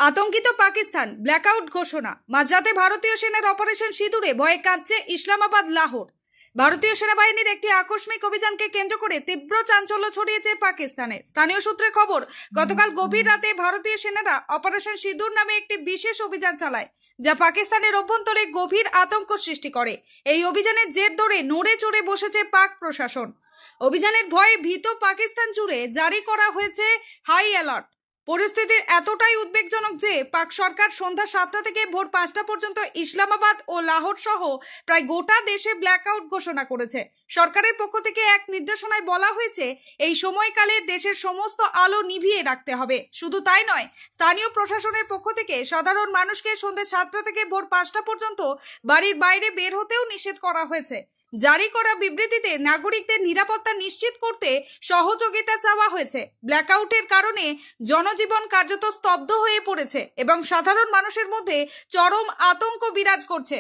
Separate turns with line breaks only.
আতঙ্কিত পাকিস্তান, ব্ল্যাকআউট ঘোষণা। মাঝরাতে ভারতীয় সেনার অপারেশন সিঁদুরে ভয়ে কাঁপছে ইসলামাবাদ, লাহোর। ভারতীয় সেনাবাহিনীর একটি আকস্মিক অভিযানকে কেন্দ্র করে তীব্র চাঞ্চল্য ছড়িয়েছে পাকিস্তানে। স্থানীয় সূত্রে খবর, গতকাল গভীর রাতে ভারতীয় সেনারা অপারেশন সিঁদুর নামে একটি বিশেষ অভিযান চালায়, যা পাকিস্তানের অভ্যন্তরে গভীর আতঙ্ক সৃষ্টি করে। এই অভিযানের জের ধরে নড়ে চড়ে বসেছে পাক প্রশাসন। অভিযানের ভয়ে ভীত পাকিস্তান জুড়ে জারি করা হয়েছে হাই অ্যালার্ট। পরিস্থিতি এতটাই উদ্বেগজনক যে পাক সরকার সন্ধ্যা 7টা থেকে ভোর 5টা পর্যন্ত ইসলামাবাদ ও লাহোর সহ প্রায় গোটা দেশে ব্ল্যাকআউট ঘোষণা করেছে। সরকারের পক্ষ থেকে এক নির্দেশনায় বলা হয়েছে, এই সময়কালে দেশের সমস্ত আলো নিভিয়ে রাখতে হবে। শুধু তাই নয়, স্থানীয় প্রশাসনের পক্ষ থেকে সাধারণ মানুষকে সন্ধ্যা 7টা থেকে ভোর 5টা পর্যন্ত বাড়ির বাইরে বের হতেও নিষেধ করা হয়েছে। জারি করা বিবৃতিতে নাগরিকদের নিরাপত্তা নিশ্চিত করতে সহযোগিতা চাওয়া হয়েছে। ব্ল্যাকআউটের কারণে জনজীবন কার্যত স্তব্ধ হয়ে পড়েছে এবং সাধারণ মানুষের মধ্যে চরম আতঙ্ক বিরাজ করছে।